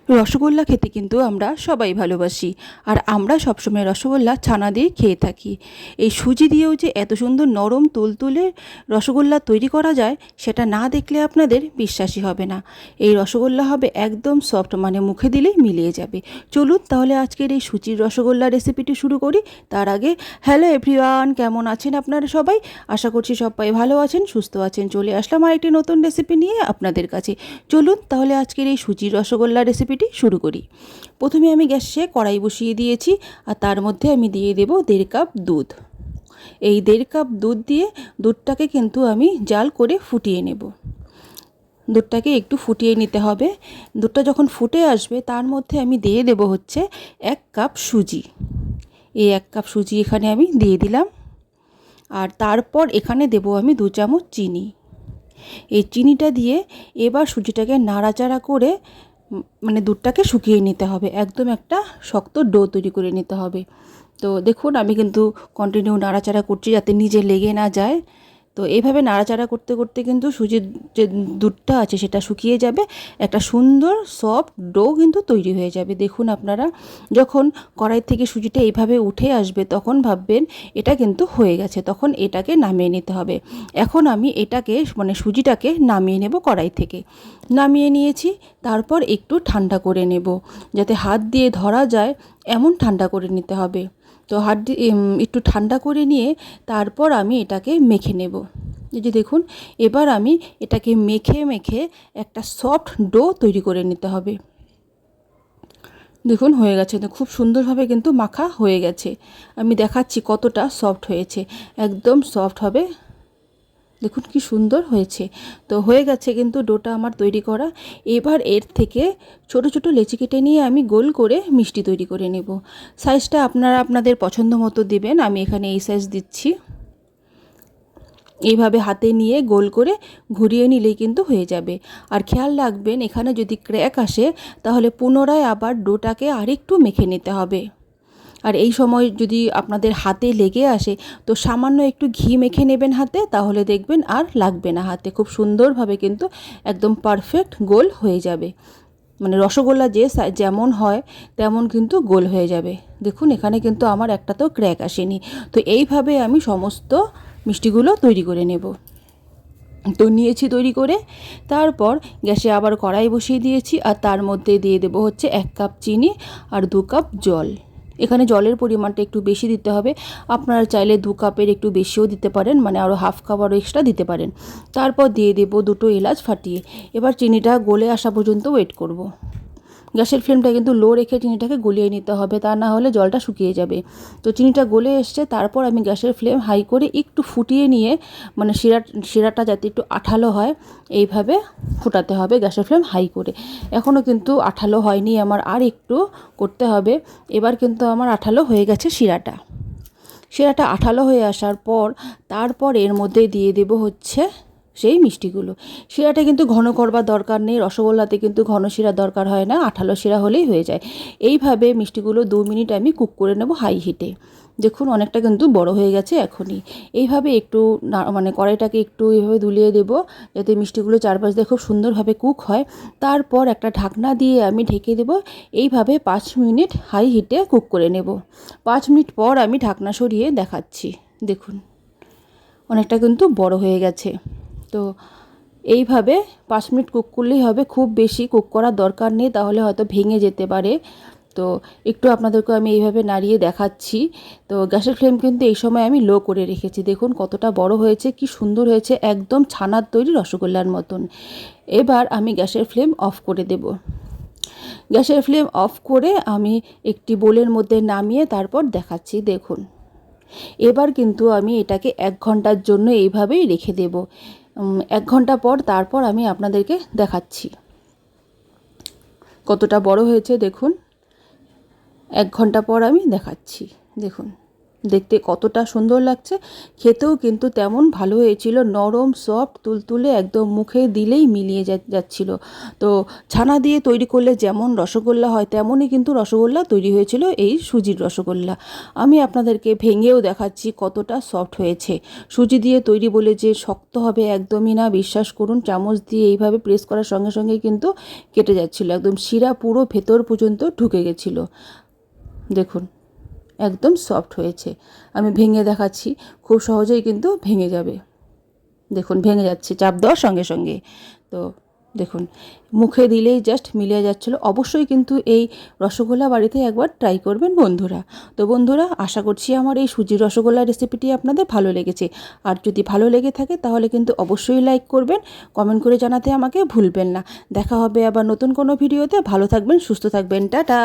রসগোল্লা খেতে কিন্তু আমরা সবাই ভালোবাসি, আর আমরা সবসময় রসগোল্লা ছানা দিয়ে খেয়ে থাকি। এই সুজি দিয়েও যে এত সুন্দর নরম তুলতুলে রসগোল্লা তৈরি করা যায়, সেটা না দেখলে আপনাদের বিশ্বাসই হবে না। এই রসগোল্লা হবে একদম সফট, মানে মুখে দিলেই মিলিয়ে যাবে। চলুন তাহলে আজকের এই সুজির রসগোল্লা রেসিপিটি শুরু করি। তার আগে হ্যালো এভরিওয়ান, কেমন আছেন আপনারা সবাই? আশা করছি সবাই ভালো আছেন, সুস্থ আছেন। চলে আসলাম আরেকটি নতুন রেসিপি নিয়ে আপনাদের কাছে। চলুন তাহলে আজকের এই সুজির রসগোল্লা রেসিপিটি শুরু করি। প্রথমে আমি গ্যাসে কড়াই বসিয়ে দিয়েছি, আর তার মধ্যে আমি দিয়ে দেব 1.5 কাপ দুধ। এই 1.5 কাপ দুধ দিয়ে দুধটাকে কিন্তু আমি জাল করে ফুটিয়ে নেব। দুধটাকে একটু ফুটিয়ে নিতে হবে। দুধটা যখন ফুটে আসবে তার মধ্যে আমি দিয়ে দেব হচ্ছে 1 কাপ সুজি। এই 1 কাপ সুজি এখানে আমি দিয়ে দিলাম। আর তারপর এখানে দেব আমি 2 চামচ চিনি। এই চিনিটা দিয়ে এবার সুজিটাকে নাড়াচাড়া করে মানে দুধটাকে শুকিয়ে নিতে হবে, একদম একটা শক্ত ডো তৈরি করে নিতে হবে। তো দেখুন আমি কিন্তু কন্টিনিউ নাড়াচাড়া করছি যাতে নিজে লেগে না যায়। তো এইভাবে নাড়াচাড়া করতে করতে কিন্তু সুজির যে দুধটা আছে সেটা শুকিয়ে যাবে, একটা সুন্দর সফট ডো কিন্তু তৈরি হয়ে যাবে। দেখুন আপনারা যখন কড়াই থেকে সুজিটা এইভাবে উঠে আসবে তখন ভাববেন এটা কিন্তু হয়ে গেছে, তখন এটাকে নামিয়ে নিতে হবে। এখন আমি এটাকে মানে সুজিটাকে নামিয়ে নেব কড়াই থেকে। নামিয়ে নিয়েছি, তারপর একটু ঠান্ডা করে নেব, যাতে হাত দিয়ে ধরা যায় এমন ঠান্ডা করে নিতে হবে। তো হাত দিয়ে একটু ঠান্ডা করে নিয়ে তারপর আমি এটাকে মেখে নেব। এই যে দেখুন, এবার আমি এটাকে মেখে মেখে একটা সফট ডো তৈরি করে নিতে হবে। দেখুন হয়ে গেছে, তো খুব সুন্দরভাবে কিন্তু মাখা হয়ে গেছে। আমি দেখাচ্ছি কতটা সফট হয়েছে, একদম সফট হবে। দেখুন কি সুন্দর হয়েছে। তো হয়ে গেছে কিন্তু ডোটা আমার তৈরি করা। এবার এর থেকে ছোট ছোট লেচি কেটে নিয়ে আমি গোল করে মিষ্টি তৈরি করে নেব। সাইজটা আপনারা আপনাদের পছন্দ মতো দেবেন, আমি এখানে এই সাইজ দিচ্ছি। এইভাবে হাতে নিয়ে গোল করে ঘুরিয়ে নিলেই কিন্তু হয়ে যাবে। আর খেয়াল রাখবেন এখানে যদি ক্র্যাক আসে তাহলে পুনরায় আবার ডোটাকে আরেকটু মেখে নিতে হবে। আর এই সময় যদি আপনাদের হাতে লেগে আসে তো সামান্য একটু ঘি মেখে নেবেন হাতে, তাহলে দেখবেন আর লাগবে না হাতে। খুব সুন্দরভাবে কিন্তু একদম পারফেক্ট গোল হয়ে যাবে, মানে রসগোল্লা যে যেমন হয় তেমন কিন্তু গোল হয়ে যাবে। দেখুন এখানে কিন্তু আমার একটাতেও ক্র্যাক আসেনি। তো এইভাবে আমি সমস্ত মিষ্টিগুলো তৈরি করে নেব। তো নিয়েছি তৈরি করে, তারপর গ্যাসে আবার কড়াই বসিয়ে দিয়েছি, আর তার মধ্যে দিয়ে দেবো হচ্ছে 1 কাপ চিনি আর 2 কাপ জল। এখানে জলের পরিমাণটা একটু বেশি দিতে হবে, আপনারা চাইলে 2 কাপের একটু বেশিও দিতে পারেন, মানে আরও হাফ কাপ আরও এক্সট্রা দিতে পারেন। তারপর দিয়ে দেবো 2টো এলাচ ফাটিয়ে। এবার চিনিটা গলে আসা পর্যন্ত ওয়েট করব। গ্যাসের ফ্লেমটা কিন্তু লো রেখে চিনিটাকে গলিয়ে নিতে হবে, তা না হলে জলটা শুকিয়ে যাবে। তো চিনিটা গলে এসছে, তারপর আমি গ্যাসের ফ্লেম হাই করে একটু ফুটিয়ে নিয়ে, মানে শিরাটা যাতে একটু আঠালো হয় এইভাবে ফুটাতে হবে গ্যাসের ফ্লেম হাই করে। এখনও কিন্তু আঠালো হয়নি আমার, আর একটু করতে হবে। এবার কিন্তু আমার আঠালো হয়ে গেছে শিরাটা। শিরাটা আঠালো হয়ে আসার পর তারপর এর মধ্যে দিয়ে দেব হচ্ছে সেই মিষ্টিগুলো। শিরাটা কিন্তু ঘন করবার দরকার নেই, রসগোল্লাতে কিন্তু ঘন শিরা দরকার হয় না, আঠালো শিরা হলেই হয়ে যায়। এইভাবে মিষ্টিগুলো 2 মিনিট আমি কুক করে নেব হাই হিটে। দেখুন অনেকটা কিন্তু বড় হয়ে গেছে এখনই। এইভাবে একটু মানে কড়াইটাকে একটু এইভাবে দুলিয়ে দেব যাতে মিষ্টিগুলো চারপাশ দিয়ে খুব সুন্দরভাবে কুক হয়। তারপর একটা ঢাকনা দিয়ে আমি ঢেকে দেব। এইভাবে 5 মিনিট হাই হিটে কুক করে নেব। 5 মিনিট পর আমি ঢাকনা সরিয়ে দেখাচ্ছি। দেখুন অনেকটা কিন্তু বড় হয়ে গেছে। তো এইভাবে 5 মিনিট কুক করলেই হবে, খুব বেশি কুক করার দরকার নেই, তাহলে হয়তো ভেঙে যেতে পারে। তো একটু আপনাদেরকে আমি এইভাবে নাড়িয়ে দেখাচ্ছি। তো গ্যাসের ফ্লেম কিন্তু এই সময় আমি লো করে রেখেছি। দেখুন কতটা বড় হয়েছে, কি সুন্দর হয়েছে, একদম ছানার তৈরি রসগোল্লার মতন। এবার আমি গ্যাসের ফ্লেম অফ করে দেব। গ্যাসের ফ্লেম অফ করে আমি একটি বোলের মধ্যে নামিয়ে তারপর দেখাচ্ছি। দেখুন এবার কিন্তু আমি এটাকে 1 ঘন্টার জন্য এইভাবেই রেখে দেব। 1 ঘন্টা পর তারপর আমি আপনাদেরকে দেখাচ্ছি কতটা বড় হয়েছে। দেখুন 1 ঘন্টা পর আমি দেখাচ্ছি। দেখুন দেখতে কতটা সুন্দর লাগছে, খেতেও কিন্তু তেমন ভালো হয়েছিল, নরম সফট তুলতুলে, একদম মুখে দিলেই মিলিয়ে যাচ্ছিল। তো ছানা দিয়ে তৈরি করলে যেমন রসগোল্লা হয় তেমনই কিন্তু রসগোল্লা তৈরি হয়েছিল, এই সুজির রসগোল্লা। আমি আপনাদেরকে ভেঙেও দেখাচ্ছি কতটা সফট হয়েছে। সুজি দিয়ে তৈরি বলে যে শক্ত হবে একদমই না, বিশ্বাস করুন, চামচ দিয়ে এইভাবে প্রেস করার সঙ্গে সঙ্গে কিন্তু কেটে যাচ্ছিল, একদম শিরা পুরো ভেতর পর্যন্ত ঢুকে গেছিলো। দেখুন একদম সফট হয়েছে। আমি ভেঙে দেখাচ্ছি, খুব সহজেই কিন্তু ভেঙে যাবে। দেখুন ভেঙে যাচ্ছে চাপ দেওয়ার সঙ্গে সঙ্গে। তো দেখুন মুখে দিলেই জাস্ট মিলিয়ে যাচ্ছিল। অবশ্যই কিন্তু এই রসগোল্লা বাড়িতে একবার ট্রাই করবেন বন্ধুরা। তো বন্ধুরা, আশা করছি আমার এই সুজির রসগোল্লা রেসিপিটি আপনাদের ভালো লেগেছে। আর যদি ভালো লেগে থাকে তাহলে কিন্তু অবশ্যই লাইক করবেন, কমেন্ট করে জানাতে আমাকে ভুলবেন না। দেখা হবে আবার নতুন কোনো ভিডিওতে। ভালো থাকবেন, সুস্থ থাকবেন, টাটা।